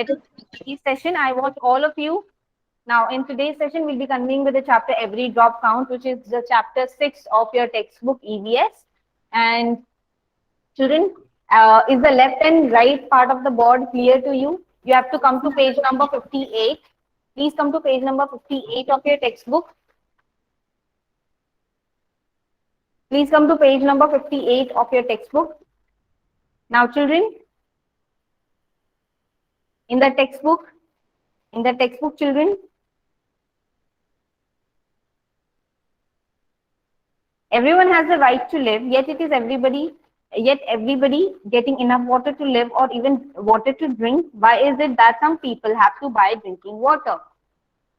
Let us begin today's session. I want all of you. Now, in today's session, we'll be continuing with the chapter Every Drop Count, which is the chapter 6 of your textbook EVS. And children, is the left and right part of the board clear to you? You have to come to page number 58. Please come to page number 58 of your textbook. Please come to page number 58 of your textbook. Now, children, in the textbook, children, everyone has the right to live, yet everybody getting enough water to live or even water to drink. Why is it that some people have to buy drinking water?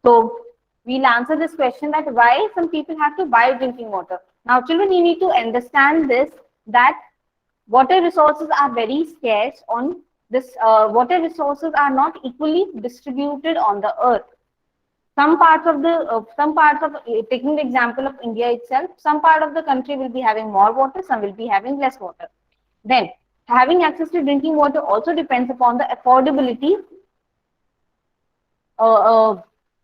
So we'll answer this question, that why some people have to buy drinking water. Now, children, you need to understand this, that water resources are very scarce on this. Water resources are not equally distributed on the earth. Some parts of taking the example of India itself, some part of the country will be having more water, some will be having less water. Then having access to drinking water also depends upon the affordability.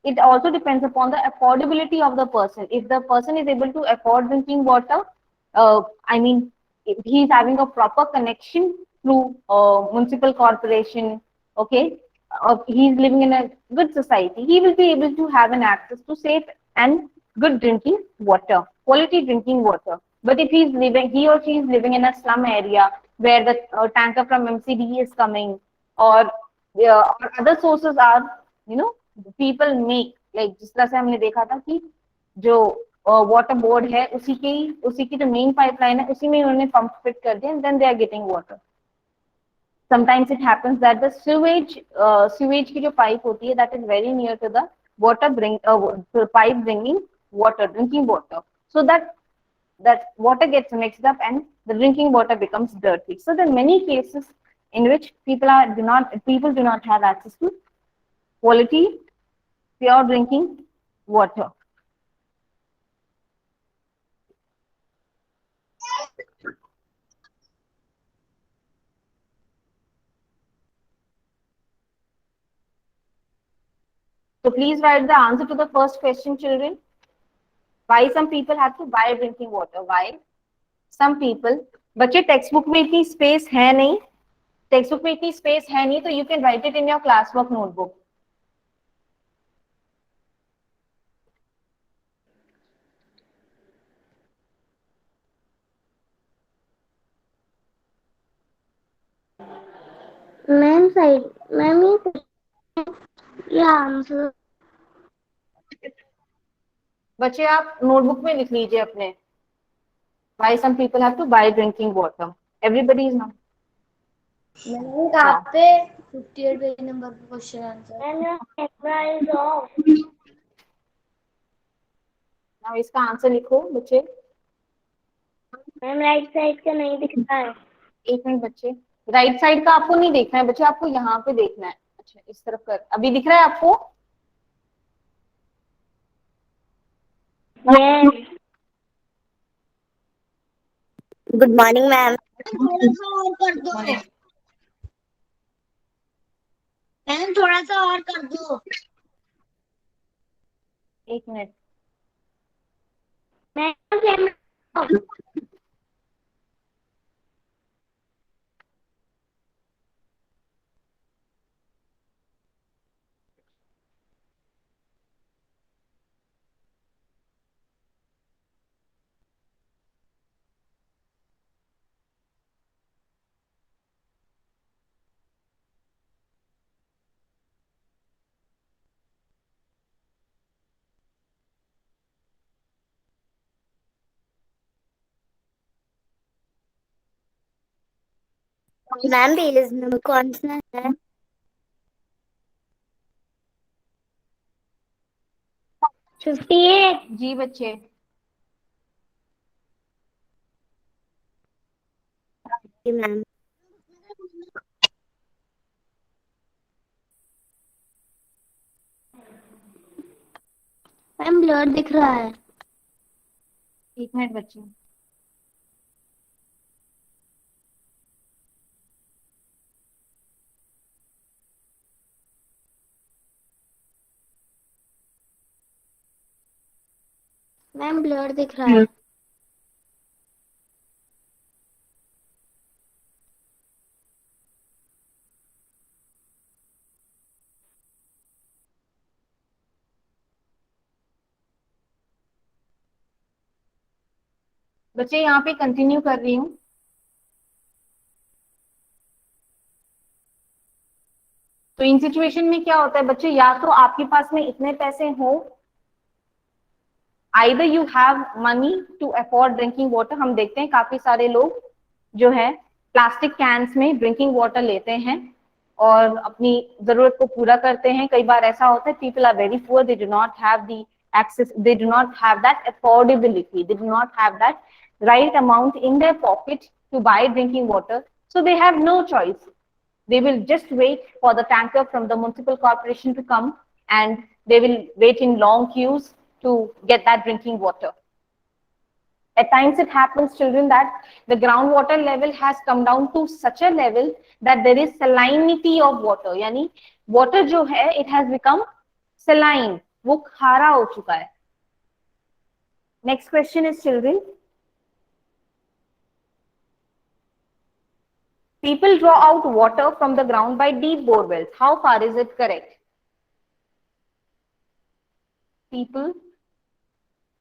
It also depends upon the affordability of the person. If the person is able to afford drinking water, I mean, if he is having a proper connection through municipal corporation, okay, he is living in a good society, he will be able to have an access to safe and good drinking water, quality drinking water. But if he or she is living in a slum area where the tanker from MCD is coming, or other sources are, people make, like जिस तरह से हमने देखा था कि जो water board है उसी की जो मेन पाइपलाइन है उसी में उन्होंने पंप फिट कर दिया, then they are getting water. Sometimes it happens that the sewage की जो pipe होती है, that is very near to the pipe bringing water, drinking water, so that water gets mixed up and the drinking water becomes dirty. So there are many cases in which people do not have access to quality pure drinking water. So please write the answer to the first question, children. Why some people have to buy drinking water? Why some people? बच्चे text book में इतनी space है नहीं, तो you can write it in your classwork notebook. Answer बच्चे आप notebook में लिख लीजिए अपने. Why some people have to buy drinking water? Everybody is not. मैंने कहाँ पे 58 पेज नंबर पे क्वेश्चन आंसर. Now इसका आंसर लिखो बच्चे. मैम राइट साइड का नहीं दिख रहा है. एक मिनट बच्चे, राइट साइड का आपको नहीं देखना है बच्चे, आपको यहाँ पे देखना है. अच्छा इस तरफ कर, अभी दिख रहा है आपको? Good morning ma'am. थोड़ा सा और कर दो मैम, थोड़ा सा और कर दो. एक minute. Ma'am ma'am page number कौन सा है? 58. जी बच्चे. मैम मैम ब्लर दिख रहा है. एक मिनट बच्चे. मैम ब्लर दिख रहा है। बच्चे यहाँ पे कंटिन्यू कर रही हूँ। तो इन सिचुएशन में क्या होता है बच्चे, या तो आपके पास में इतने पैसे हो, either you have money to afford drinking water. हम देखते हैं काफी सारे लोग जो है प्लास्टिक कैंस में ड्रिंकिंग वाटर लेते हैं और अपनी जरूरत को पूरा करते हैं। कई बार ऐसा होता है people are very poor, they do not have the access, they do not have that affordability, they do not have that right amount in their pocket to buy drinking water, so they have no choice. They will just wait for the tanker from the municipal corporation to come, and they will wait in long queues to get that drinking water. At times it happens, children, that the groundwater level has come down to such a level that there is salinity of water, यानी water जो है it has become saline, वो खारा हो चुका है. Next question is, children, people draw out water from the ground by deep bore wells. How far is it correct? People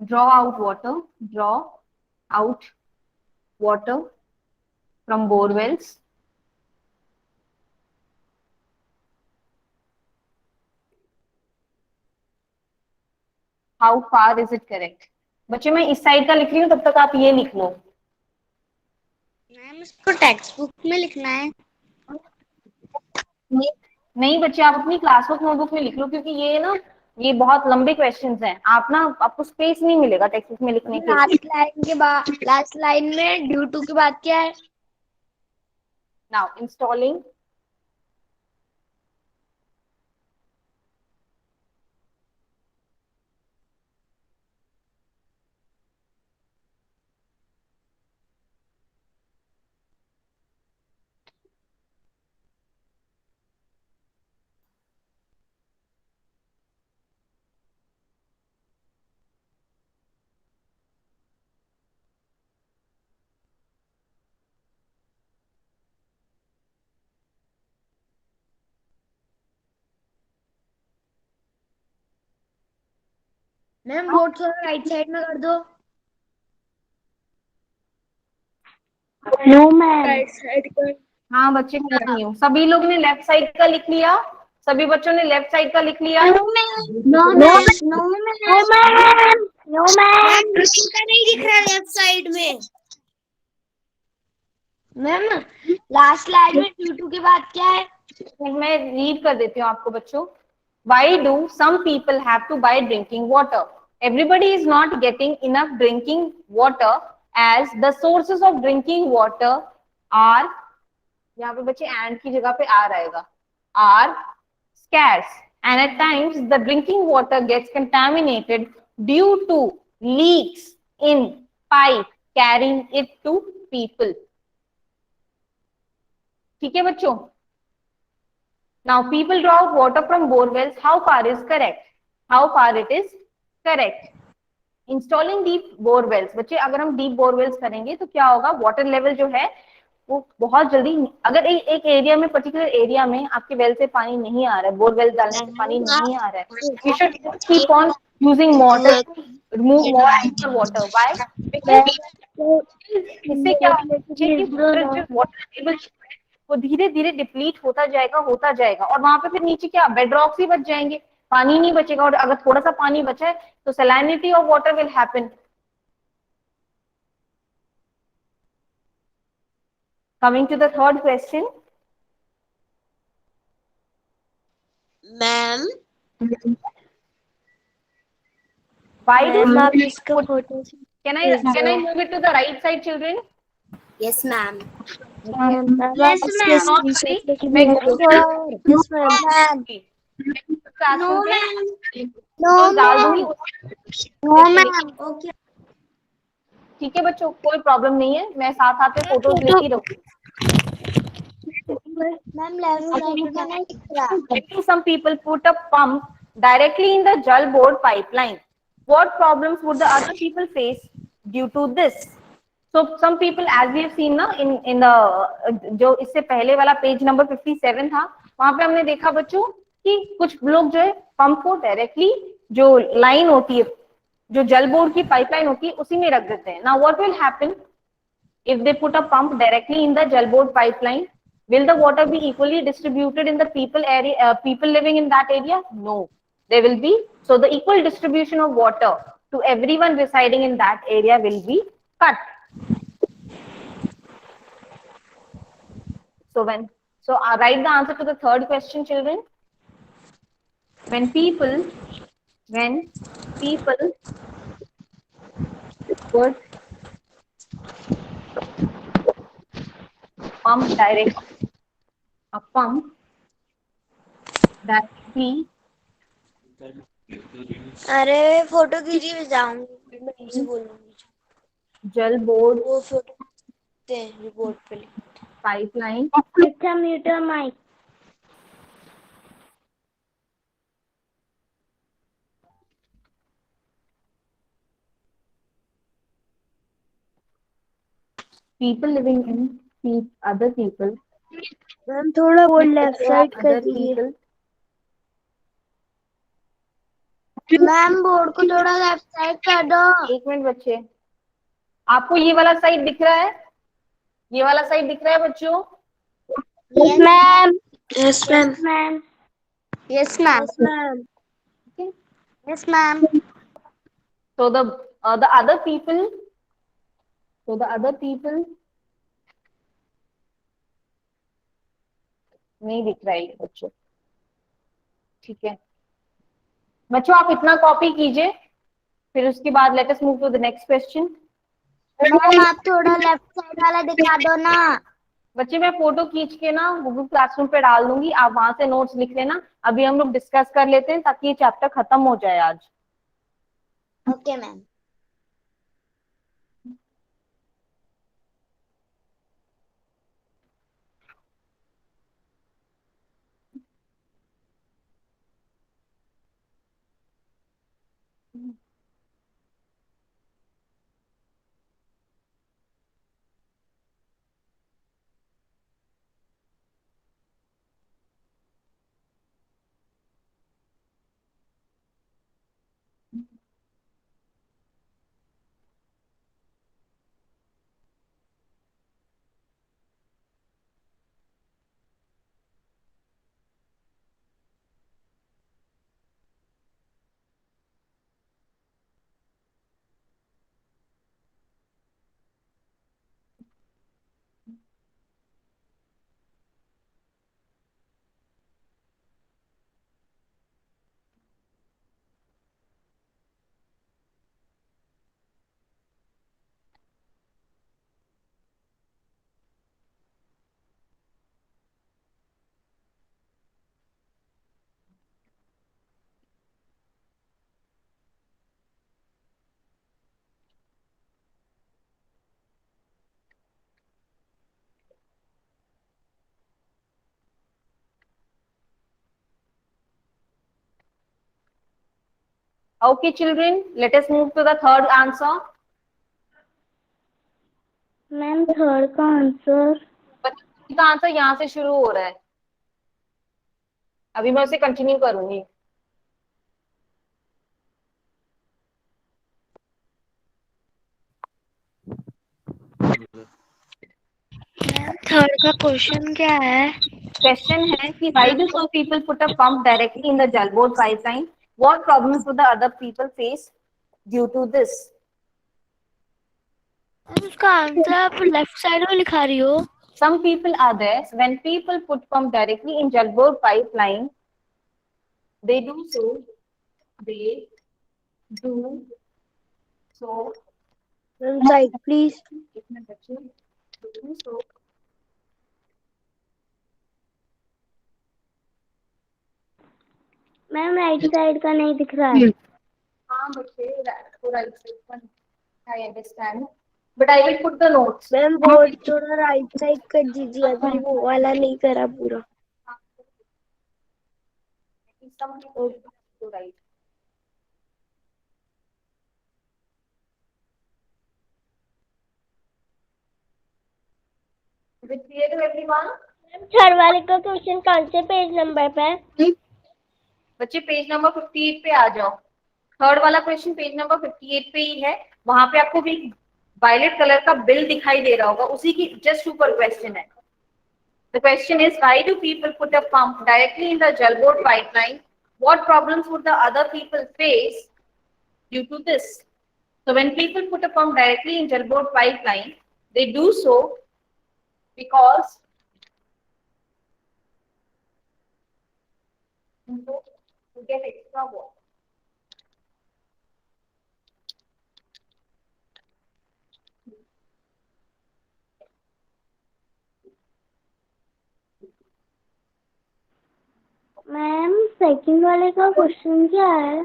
draw out water from bore wells. How far is it correct? बच्चे मैं इस side का लिख रही हूँ, तब तक आप ये लिख लो. मैम इसको टेक्स्ट बुक में लिखना है? नहीं बच्चे, आप अपनी क्लासवर्क नोटबुक में लिख लो, क्योंकि ये ना ये बहुत लंबे क्वेश्चंस हैं. आप ना आपको स्पेस नहीं मिलेगा टेक्स्ट बुक में लिखने के. लास्ट लाइन में ड्यू टू के बाद क्या है? नाउ इंस्टॉलिंग मैम बोर्ड थोड़ा राइट साइड में कर दो. No ma'am. राइट साइड पर. हाँ बच्चे कर रही हूँ. सभी लोग ने लेफ्ट साइड का लिख लिया? सभी बच्चों ने लेफ्ट साइड का लिख लिया? No ma'am. No ma'am Rishi का नहीं दिख रहा लेफ्ट साइड में. मैम लास्ट लाइन में ड्यू टू के बाद क्या है? मैं रीड कर देती हूँ आपको बच्चों. Why do some people have to buy drinking water? Everybody is not getting enough drinking water, as the sources of drinking water are, यहाँ पे बच्चे and की जगह पे R आएगा, are scarce, and at times the drinking water gets contaminated due to leaks in pipe carrying it to people. ठीक है बच्चों? Now people draw out water from bore wells. How far is correct? How far it is correct? Installing deep bore wells. बच्चे अगर हम deep bore wells करेंगे तो क्या होगा? Water level जो है वो बहुत जल्दी, अगर एक एरिया में, पर्टिकुलर एरिया में आपके वेल से पानी नहीं आ रहा है, बोर वेल डालने से पानी नहीं आ रहा है, you should keep on using water to remove more extra water. Why? Because इससे क्या वाटर टेबल वो धीरे धीरे डिप्लीट होता जाएगा और वहां पे फिर नीचे क्या बेड रॉक्स ही बच जाएंगे, पानी नहीं बचेगा. और अगर थोड़ा सा पानी बचा है तो salinity of water will happen. Coming to the third question. Ma'am Why do आप इसका photo? can I move it to the right side, children? Yes ma'am. Yes, ma'am. मैं yes ma'am. No ma'am. No डाल दूंगी. Ma'am. Okay. ठीक है बच्चों, कोई problem नहीं है, मैं साथ साथ में फोटोज लेती रहूंगी. मैम लेफ्ट साइड का नहीं दिख रहा. Some people put a pump directly in the jal board pipeline. What problems would the other people face due to this? So some people, as we have seen ना in the जो इससे पहले वाला page number 57 था, वहां पे हमने देखा बच्चों कि कुछ लोग जो है पंप को डायरेक्टली जो लाइन होती है, जो जल बोर्ड की पाइपलाइन होती है, उसी में रख देते हैं. Now what will happen if they put a pump directly in the jal board pipeline? Will the water be equally distributed in the people living in that area? No, they will be. So the equal distribution of water to everyone residing in that area will be cut. So write the answer to the third question, children. When people put pump direct a pump directly अरे photo खींची मैं जाऊंगी, मैं इसे बोलूंगी Jal Board वो photo report पे pipeline अच्छा meter mike. people living in other people ma'am थोड़ा वो लेफ्ट there are साइड कर other दीजिए. people मैम बोर्ड को थोड़ा लेफ्ट साइड कर दो. एक मिनट बच्चे, आपको ये वाला साइड दिख रहा है? ये वाला साइड दिख रहा है बच्चों? Yes ma'am. Yes ma'am. Yes ma'am. Yes ma'am. So the other people, नहीं दिख रहा है बच्चों. ठीक है बच्चों, आप इतना कॉपी कीजिए, फिर उसके बाद let us move to the next question. Ma'am आप थोड़ा लेफ्ट साइड वाला दिखा दो ना. बच्चे मैं फोटो खींच के ना गूगल क्लासरूम पे डाल दूंगी, आप वहां से नोट्स लिख लेना. अभी हम लोग डिस्कस कर लेते हैं ताकि ये चैप्टर खत्म हो जाए आज. Okay ma'am. Okay children, let us move to the third answer. Ma'am third का आंसर. बच्चों का आंसर यहाँ से शुरू हो रहा है, अभी मैं उसे कंटिन्यू करूंगी. थर्ड का क्वेश्चन क्या है? क्वेश्चन है कि why do some people put a pump directly in the jalbord pipeline? What problems do the other people face due to this? उसका आंसर आप लेफ्ट साइड में लिखा रही हो. Some people are there. When people put pump directly in jalbord pipeline, they do so. They do so. Side please. कितने बच्चे do so. Ma'am right side का नहीं दिख रहा है. हाँ बच्चे, right side. I understand. But I will put the notes. Ma'am board थोड़ा राइट साइड कर दीजिए, अभी वो वाला नहीं करा पूरा. Some people do right. Is it clear to everyone? Third वाले का क्वेश्चन कौन से पेज नंबर पे है? बच्चे पेज नंबर 58 पे आ जाओ। थर्ड वाला क्वेश्चन पेज नंबर 58 पे ही है। वहां पे आपको भी वायलेट कलर का बिल दिखाई दे रहा होगा, उसी की जस्ट ऊपर क्वेश्चन है। The question is, why do people put a pump directly in the gel board pipeline? What problems would the other people face due to this? So when people put a pump directly in gel board pipeline, they do so because to get extra water. Ma'am second वाले का question क्या है?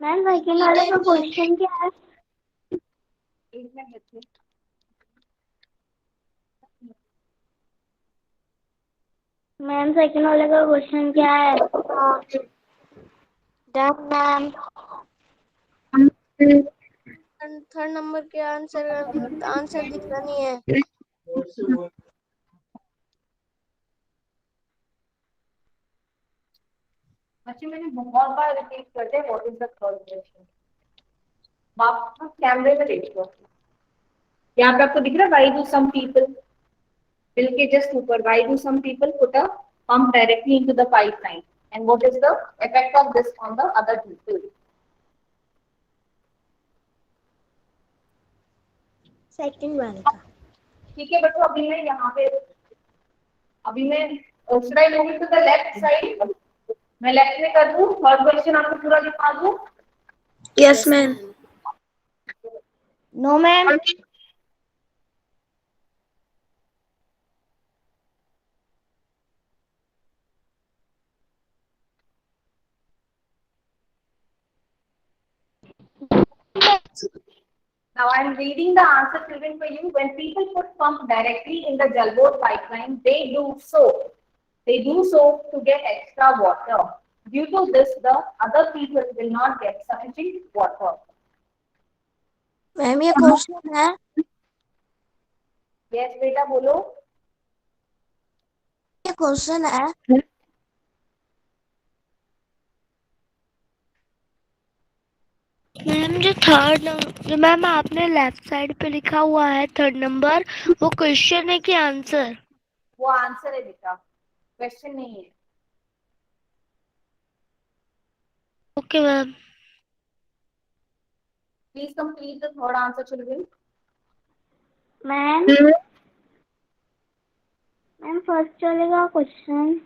Ma'am second वाले का question क्या है? Ma'am second वाले का क्वेश्चन क्या है? Done ma'am. थर्ड नंबर के आंसर दिख रहा नहीं है। बच्चे मैंने बहुत बार रिपीट कर दिया, what is the third question. वापस कैमरे में देखो, यहाँ पे आपको दिख रहा है why do some people, bill के जस्ट ऊपर why do some people put a pump directly into the pipeline and what is the effect of this on the other people. Second वाले का। ठीक है बच्चों, अभी मैं यहाँ पे should I move to the left side, मैं लेफ्ट में कर दूं, थर्ड क्वेश्चन आपको पूरा दिखा दूं। Yes ma'am. No ma'am. Now I am reading the answer children for you. When people put pump directly in the gel board pipeline, they do so. They do so to get extra water. Due to this, the other people will not get sufficient water. Ma'am ये question है। Yes, बेटा बोलो। ये question है। Ma'am जो ma'am आपने left side पे लिखा हुआ है थर्ड नंबर, वो क्वेश्चन है कि आंसर? वो आंसर है बेटा, क्वेश्चन नहीं है। Okay ma'am. Please complete the third answer, children. Ma'am ma'am first चलेगा क्वेश्चन।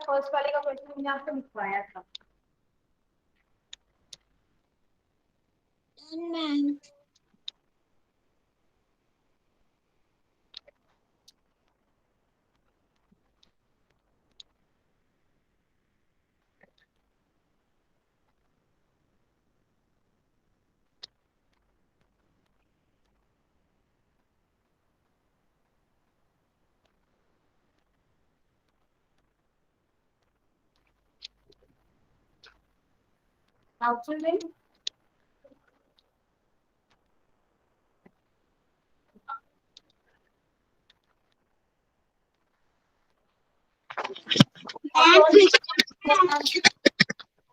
फर्स्ट वाले का क्वेश्चन मैंने आपको लिखवाया था। Ma'am Now, children,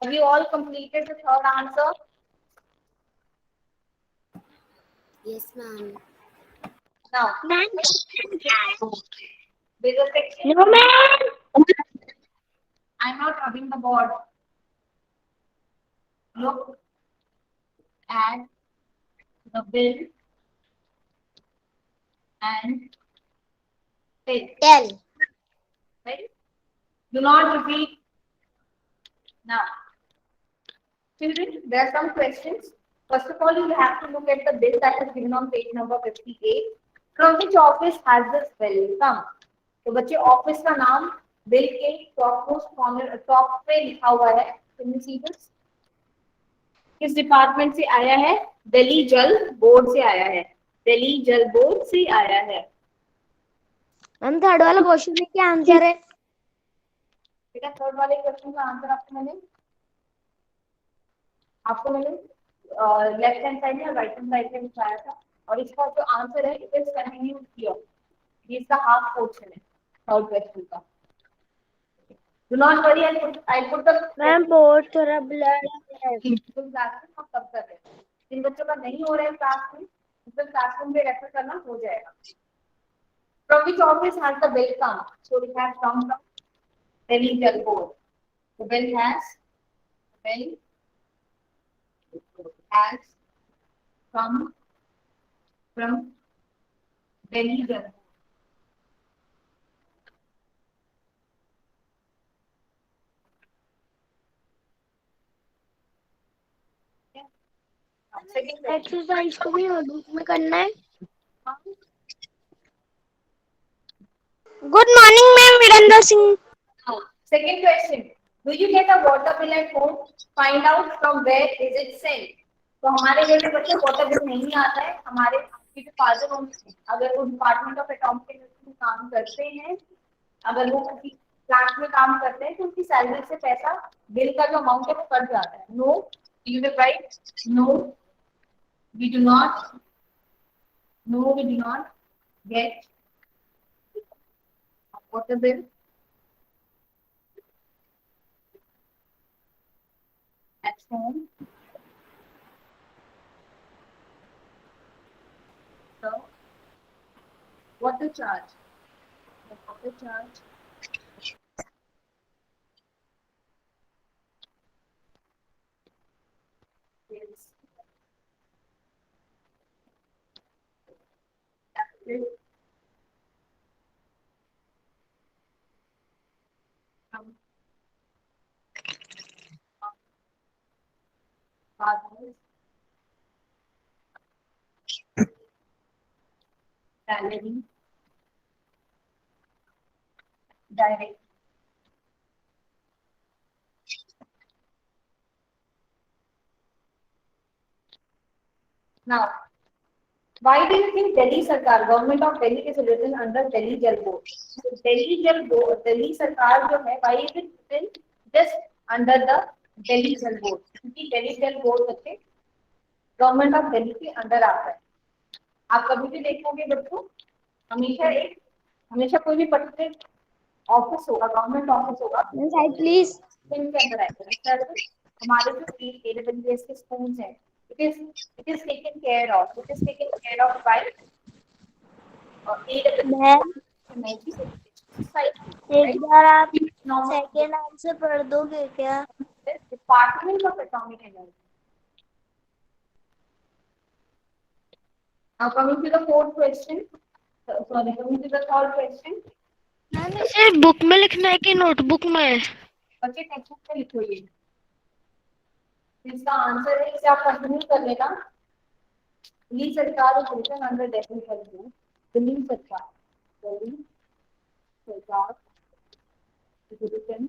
have you all completed the third answer? Yes ma'am. Now, there's a section. No ma'am. I'm not rubbing the board. Look at the bill and tell. Right? Do not repeat. Now, children, there are some questions. First of all, you have to look at the bill that is given on page number 58. From which office has this bill come? तो बच्चे office का नाम bill के top most corner top पे लिखा हुआ है। Can you see this? किस डिपार्टमेंट से आया है? दिल्ली जल बोर्ड से आया है। दिल्ली जल बोर्ड से आया है। मैम थर्ड वाला क्वेश्चन में क्या आंसर है? बेटा थर्ड वाले क्वेश्चन का आंसर आपको मैंने लेफ्ट हैंड साइड या राइट हैंड साइड में दिखाया था, और इसका जो आंसर है इट इज कंटिन्यूड हियर, ये इसका हाफ पोर्शन है थर्ड क्वेश्चन का। Do not worry, I put the ma'am बहुत थोड़ा ब्लर है। क्लास में हम तब कर रहे हैं, जिन बच्चों का नहीं हो रहा है क्लास में तो क्लासरूम में रेफर करना हो जाएगा। From which office has the bill come? So it has come from Delhi Jal Board. The bill has come from Delhi Jal Board. Second question. Exercise को भी नोटबुक में करना है। Good morning ma'am, Virendra Singh. Second question. Do you get a water bill at home? Find out from where is it sent. तो हमारे जैसे बच्चे water bill नहीं आता है, हमारे आपके जो फादर होंगे अगर वो डिपार्टमेंट ऑफ एटॉमिक एनर्जी में काम करते हैं, अगर वो किसी प्लांट में काम करते हैं तो उनकी सैलरी से पैसा बिल का जो अमाउंट है वो कट जाता है। No, you will write no, we do not, no we do not get water bill at home. So, what the charge? What the charge? Is active from farmers, salary, direct. Now, why do you think Delhi Sarkar, government of Delhi is written under Delhi Jal Board? So Delhi Jal Board, Delhi Sarkar जो है, why is it written just under the Delhi Jal Board? क्योंकि Delhi Jal Board बच्चे government of Delhi के under आता है। आप कभी भी देखोगे बच्चों, हमेशा कोई भी पर्टिकुलर ऑफिस होगा, गवर्नमेंट ऑफिस होगा, साइड प्लीज। इनके अंदर आएगा। हमारे जो AWS के स्कूल्स हैं, it is taken care of by AWS society, एक बार आप right? सेकेंड आंसर पढ़ दोगे क्या? Department of Atomic Energy. Now coming to the fourth question, coming to the third question. Ma'am इसे बुक में लिखना है कि नोटबुक में? बच्चे टेक्स्ट बुक में लिखो ये, इसका आंसर है, इसे आप कंटिन्यू कर लेना। दिल्ली सरकार is written under Delhi Jal Board. Delhi सरकार is written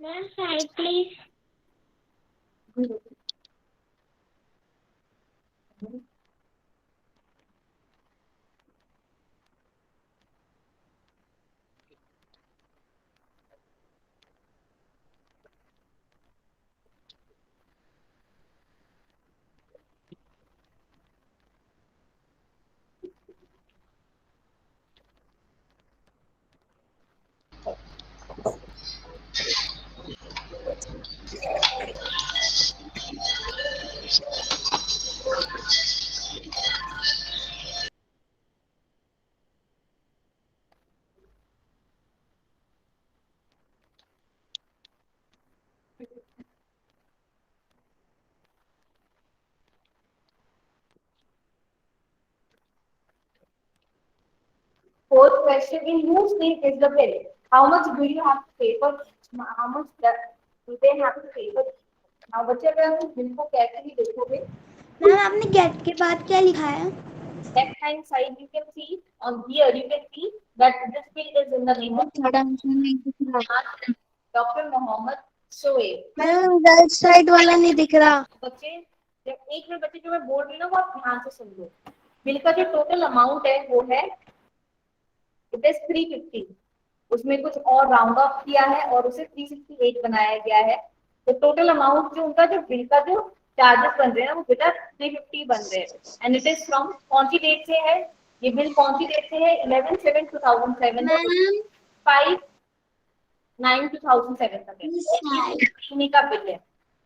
ma'am side please. Fourth question, in whose name is the bill? How much do you have to pay for? How much do they have to pay for? Now बच्चे अगर हम bill को कैसे भी देखोगे, ma'am आपने gate के बाद क्या लिखा है? left hand side you can see on here, you can see that this bill is in the name of Dr. Mohammed Shoaib. Ma'am girls side वाला नहीं दिख रहा। बच्चे जब एक में बच्चे जो मैं बोल रही हूँ ना वो आप ध्यान से समझो। बिल का जो टोटल अमाउंट है वो है इट इज 350। उसमें कुछ और राउंड ऑफ किया है और उसे 368 बनाया गया है। तो टोटल अमाउंट जो उनका जो बिल का जो चार्जेस बन रहे हैं वो बेटा 350 बन रहे हैं। एंड इट इज फ्रॉम कौन सी डेट से है ये बिल, कौन सी डेट से है? 11/7/2007 मैम 5/9/2007 तक है। Yes, ये ma'am. महीने का बिल है,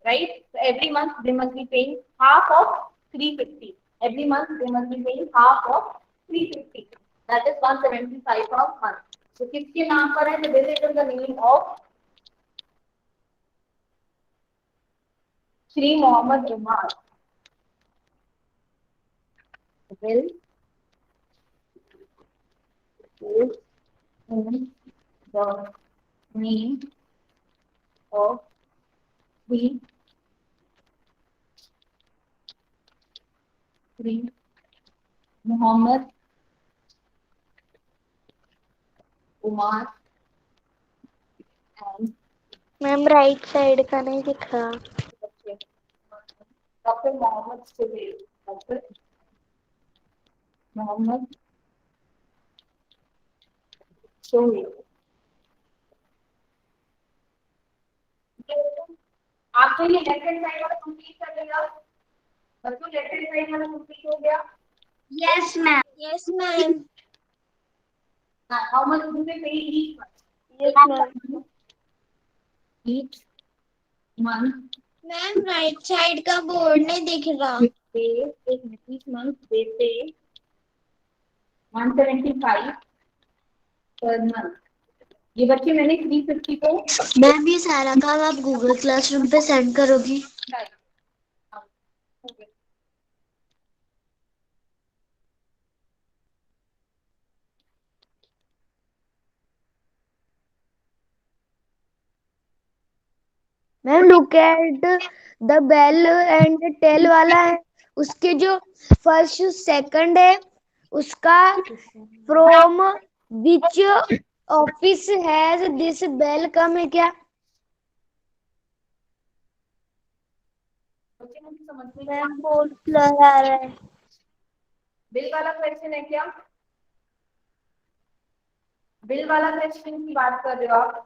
right? So every month they must be paying half of 350. Every month they must be paying half of 350. That is 175 per month. So किसके नाम पर है? तो this is in the name of Shri Mohammed Umar. Bill is in the name of Shri Mohammed Umar and ma'am right side का नहीं दिख रहा। Dr. Mohammed Suhail. Dr. Mohammed Suhail. आप तो ये लेफ्ट हैंड साइड वाला complete कर लेगा। बच्चों लेफ्ट हैंड साइड वाला कंप्लीट हो गया। Yes, ma'am. Yes, ma'am. How much do they pay each yes ma'am. Each month? Ma'am right side का बोर्ड नहीं दिख रहा। पे एक ईच मंथ दे पे 175 पर मंथ। ये बच्चे मैंने 350 को मैम ये सारा काम आप गूगल क्लासरूम पे सेंड करोगी? Ma'am look at the bell and tell वाला है, उसके जो फर्स्ट सेकंड है उसका from which office has this bell come है क्या? बच्चे मुझे समझ में मैम बोल आ रहा है। बिल वाला क्वेश्चन है क्या? बिल वाला क्वेश्चन की बात कर रहे हो आप?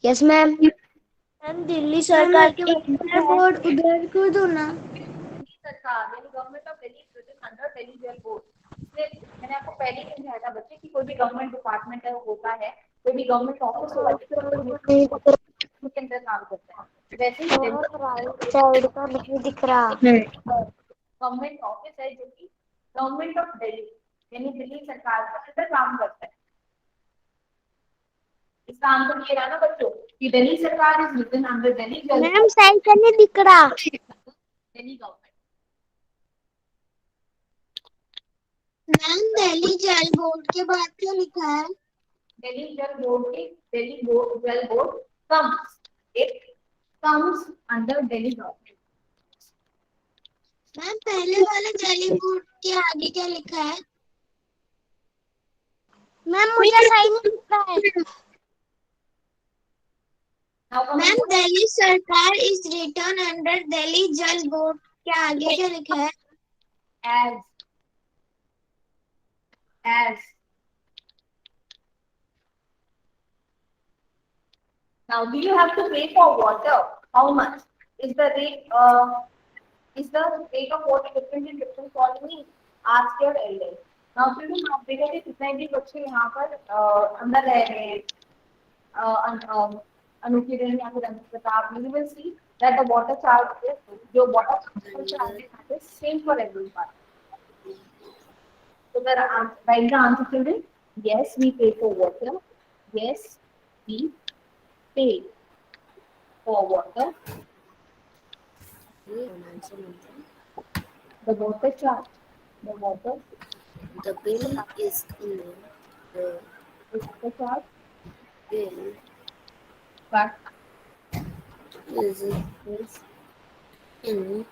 Yes ma'am. मैम दिल्ली सरकार के बोर्ड उधर कर दो ना। दिल्ली सरकार यानी government of Delhi present under Delhi Jal Board. इसलिए मैंने आपको पहले ही समझाया था बच्चे कि कोई भी गवर्नमेंट डिपार्टमेंट है होता है, कोई भी गवर्नमेंट ऑफिस होता है उसके अंदर काम करता है। वैसे ही राइट साइड का नहीं दिख रहा। गवर्नमेंट ऑफिस है जो कि गवर्नमेंट ऑफ दिल्ली यानी दिल्ली सरकार के अंदर काम करता है। इसका आंसर ये रहा ना बच्चों कि दिल्ली सरकार is within under Delhi ma'am side का नहीं दिख रहा। Delhi government. Ma'am Delhi Jal Board के बाद क्या लिखा है? दिल्ली जल बोर्ड के Delhi board Jal Board comes it comes under Delhi government. Ma'am पहले वाले जेल बोर्ड के आगे क्या लिखा है? मैम मुझे सही नहीं दिख रहा है। मैम दिल्ली सरकार is return under Delhi Jal Board के आगे क्या लिखा है? as now do you have to pay for water? How much is the rate of water different in different colonies? Ask your elders. Now students आप देखोगे कितने भी बच्चे यहाँ पर अंदर रह रहे हैं अनुकिरण या फिर Pratap, you will see that the water charge is जो water charges is same for everyone. So write the answer children. Yes, we pay for water. Yes, we pay for water. The water charge. The water. The bill is in the The charge. bill But is is in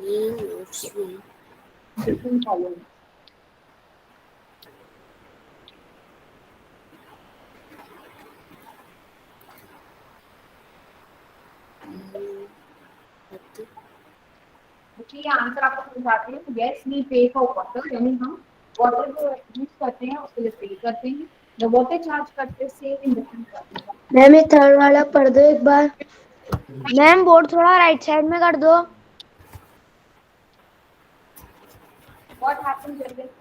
name of Sri different columns. देखिए ये answer आपको समझाती है। Yes, we pay for water यानी हम water जो use करते हैं उसके लिए पे करते हैं, द वाटर चार्ज करते हैं सेम इन डिफरेंट। मैम ये थर्ड वाला पढ़ दो एक बार। मैम बोर्ड थोड़ा राइट साइड में कर दो। What happens in this?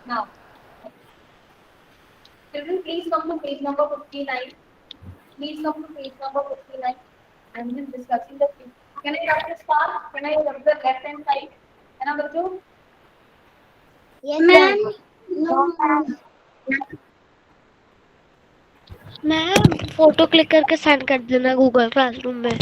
Now, children, please come to page number 59. Please come to page number 59. I'm just discussing the thing. Can I have the start? Can I have the left hand side? Can I have the ma'am no ma'am photo click करके send कर देना Google classroom में।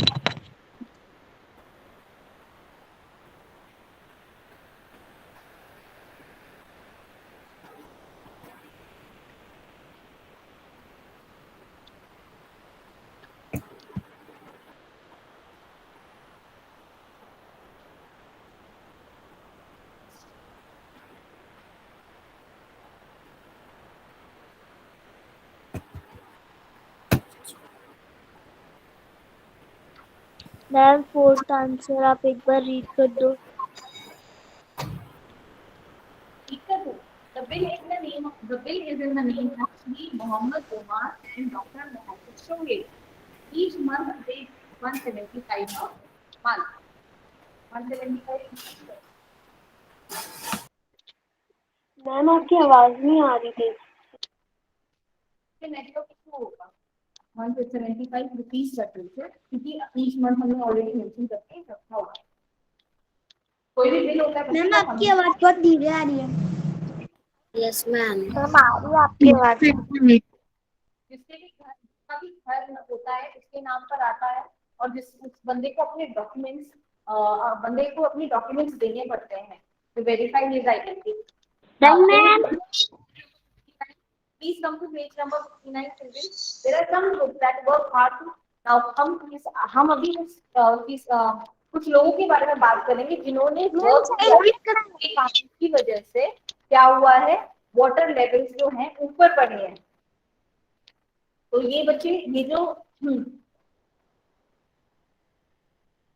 Ma'am fourth answer आप एक बार read कर दो। The bill is in the name of actually Muhammad Omar and Dr. Mohammed Shoaib. Each month they 175 a month. 175. Ma'am आपकी आवाज नहीं आ रही थी। नेटवर्क इशू होगा। 175 रुपीज कट रही है क्योंकि ईच मंथ हमने ऑलरेडी मेंशन करके रखा हुआ है। कोई भी बिल होता है मैम आपकी आवाज बहुत धीरे आ रही है। Yes, ma'am. मैम आ रही है आपकी आवाज। जिसके भी घर का भी घर होता है उसके नाम पर आता है और जिस उस बंदे को अपने डॉक्यूमेंट्स देने पड़ते हैं to verify his identity. Now, please come to page number 59 children. There are some groups that work hard to now हम अभी कुछ लोगों के बारे में बात करेंगे जिन्होंने काम की वजह से क्या हुआ है वाटर लेवल्स जो हैं ऊपर बढ़े हैं। तो ये बच्चे ये जो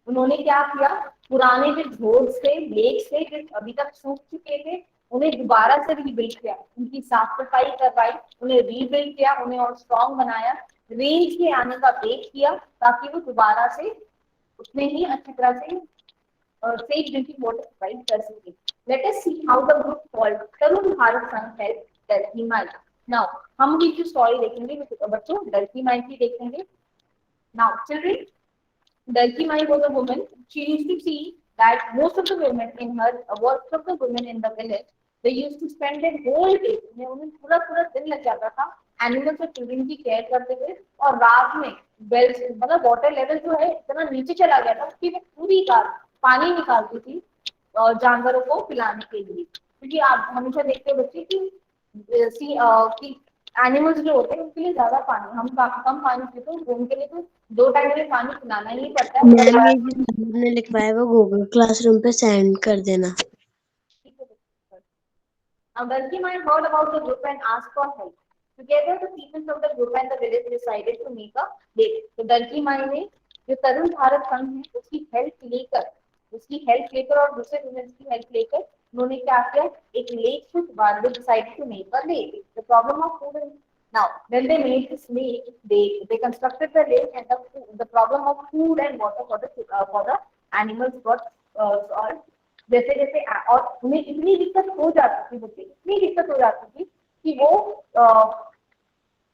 उन्होंने क्या किया पुराने जो झोड़ से लेक से जो अभी तक सूख चुके थे उन्हें दोबारा से रीबिल्ड किया, उनकी साफ सफाई करवाई, उन्हें रीबिल्ड किया, उन्हें और स्ट्रॉन्ग बनाया, रेंज के आने का वेट किया ताकि वो दोबारा से उसमें ही अच्छी तरह से safe drinking water provide कर सके। Let us see how the group called Tarun Bharat संघ helped डल्फी माई। Now हम भी जो स्टोरी देखेंगे बच्चों डल्फी माई की देखेंगे। Now children, Dalki Mai was a woman. She used to see that most of the women in her, most of the women in the village, they used to spend their whole day, उन्हें पूरा पूरा दिन लग जाता था animals और children की care करते हुए और रात में वेल्स मतलब वाटर लेवल जो है इतना नीचे चला गया था कि वो पूरी रात पानी निकालती थी जानवरों को पिलाने के लिए क्योंकि आप हमेशा देखते हैं बच्चे कि एनिमल्स जो होते हैं उनके लिए ज्यादा पानी हम कम पानी पीते हैं उनके लिए तो 2 टाइम में पानी पिलाना ही पड़ता है। मैम ये जो आपने लिखवाया वो गूगल क्लासरूम पे सेंड कर देना। Now Dalki Mai heard about the group and asked for help. Together the people of the group and the village decided to make a lake. तो Dalki Mai ने जो तरुण भारत संघ है उसकी हेल्प लेकर और दूसरे विमेंस की हेल्प लेकर उन्होंने क्या किया एक लेक से they decided to make a lake. The problem of food and now when they made this lake they constructed the lake and the problem of food and water for the animals got solved. जैसे जैसे और उन्हें इतनी दिक्कत हो जाती थी कि वो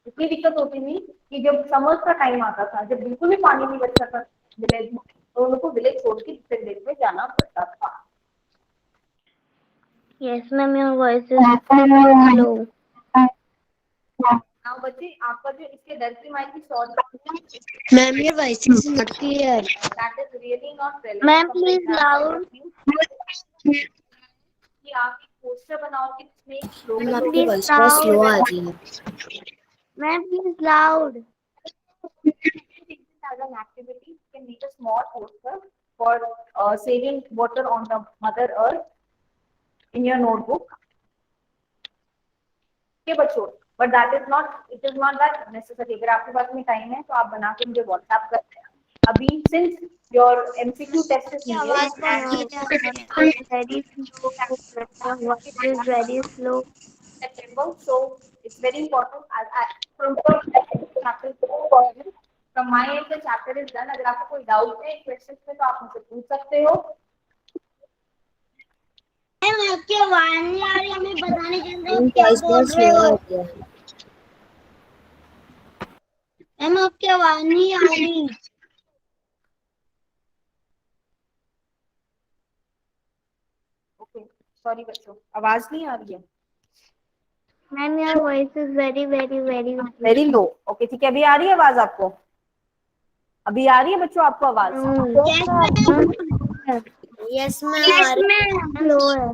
इतनी दिक्कत होती थी कि जब समर का टाइम आता था जब बिल्कुल भी पानी नहीं बचता था विलेज में तो उनको विलेज छोड़ के दूसरे विलेज में जाना पड़ता था। Yes ma'am your voice is low. now बच्चे आपका जो इसके दर्शी माई की short ma'am your voice is not clear. that is really not relevant। Ma'am please loud. कि आप एक पोस्टर बनाओ कि जिसमें एक मैम स्लोगन आपकी वॉइस बहुत स्लो आ रही है। Ma'am please loud. as an activity, you can make a small poster for saving water on the Mother Earth in your notebook. Okay, बच्चों, but it is not that necessary. अगर आपके पास में time है तो आप बना के मुझे WhatsApp करते हैं। अभी since your MCQ test is की near आवाज and बहुत धीरे आ रही है। Voice is very slow. September. So it's very important. From my end the chapter is done. अगर आपको कोई डाउट है क्वेश्चन पे तो आप मुझसे पूछ सकते हो। मैम आपकी आवाज नहीं आ रही, हमें बताने के अंदर मैम क्या वॉइस बोल बहुत रहे स्लो हो। आ रही है। मैम आपकी आवाज नहीं आ रही। ओके सॉरी बच्चों, आवाज नहीं आ रही है। Ma'am, your voice is very very low. Okay ठीक है, अभी आ रही है आवाज आपको? अभी आ रही है बच्चों आपको आवाज? यस मैम आ रही slow है। है।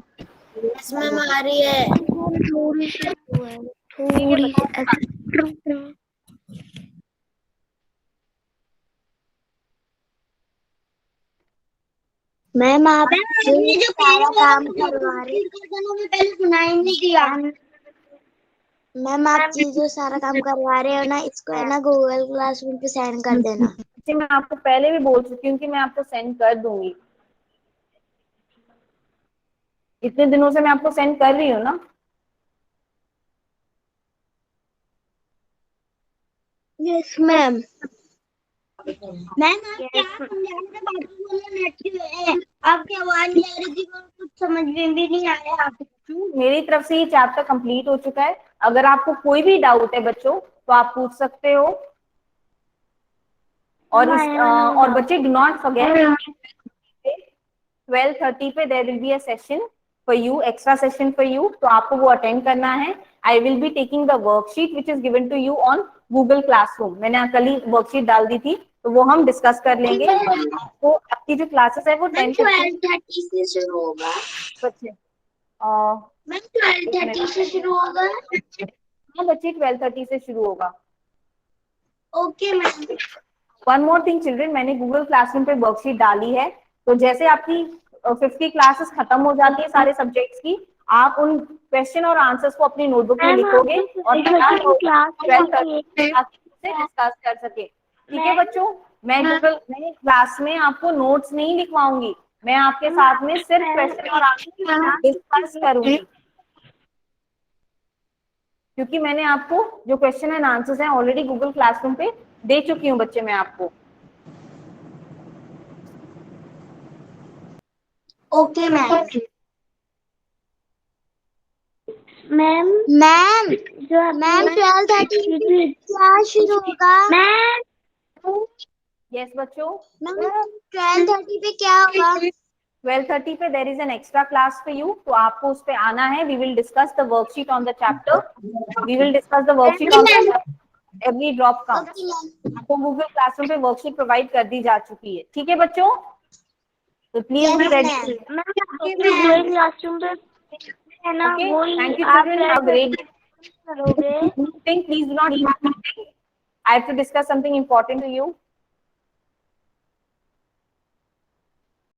यस मैम आ रही है। थोड़ी सी slow है, ठीक है थोड़ी सी बच्चों, extra। मैम आप ये जो सारा पेज काम वाला करवा रहे कंप्लीट कर देना, मैं पहले सुनाई नहीं दिया। मैम आप जो सारा काम करवा रहे हो ना, इसको है ना गूगल क्लासरूम पे सेंड कर देना। जी मैं आपको पहले भी बोल चुकी हूँ कि मैं आपको सेंड कर दूंगी। इतने दिनों से मैं आपको सेंड कर रही हूँ ना। Yes ma'am. मैम आप क्या समझा रहे थे, बाकी बोलना नेट की है। आपकी आवाज नहीं आ रही थी और कुछ समझ में भी नहीं आया। मेरी तरफ से ये चैप्टर कंप्लीट हो चुका है। अगर आपको कोई भी डाउट है बच्चों तो आप पूछ सकते हो। और बच्चे डू नॉट फॉरगेट 12:30 पे there will be a session for you, extra session for you, तो आपको वो अटेंड करना है। I will be taking the worksheet which is given to you on Google classroom. मैंने कल ही वर्कशीट डाल दी थी, तो वो हम डिस्कस कर लेंगे। आपको आपकी जो क्लासेस है वो 12:30 से शुरू होगा। बच्चे मैम 12:30 से शुरू होगा। हाँ बच्चे 12:30 से शुरू होगा। Okay ma'am. One more thing children, मैंने गूगल क्लासरूम पे वर्कशीट डाली है, तो जैसे आपकी 50 क्लासेस खत्म हो जाती है सारे सब्जेक्ट्स की, आप उन क्वेश्चन और आंसर्स को अपनी नोटबुक में लिखोगे और 12:30 से डिस्कस कर सके। ठीक है बच्चों, मैं क्लास में आपको नोट्स नहीं लिखवाऊंगी, मैं आपके साथ में सिर्फ क्वेश्चन और आंसर डिस्कस करूंगी, क्योंकि मैंने आपको जो क्वेश्चन एंड आंसर्स हैं ऑलरेडी गूगल क्लासरूम पे दे चुकी हूँ बच्चे मैं आपको। Okay ma'am. मैम मैम जो मैम 12:30 क्या शुरू होगा? मैम यस बच्चों, मैम 12:30 पे क्या होगा? 12:30 पे there is an extra class for you, तो आपको उस पे आना है। We will discuss the worksheet on the chapter, we will discuss the worksheet on every drop count. Okay ma'am. आपको गूगल क्लासरूम पे वर्कशीट प्रोवाइड कर दी जा चुकी है। ठीक है बच्चों, तो please be ready. Google classroom पे है ना, ओके, वो थैंक यू आप चिल्ड्रन, हैव अ ग्रेट करोगे। Day. Please do not, I have to discuss something important to you.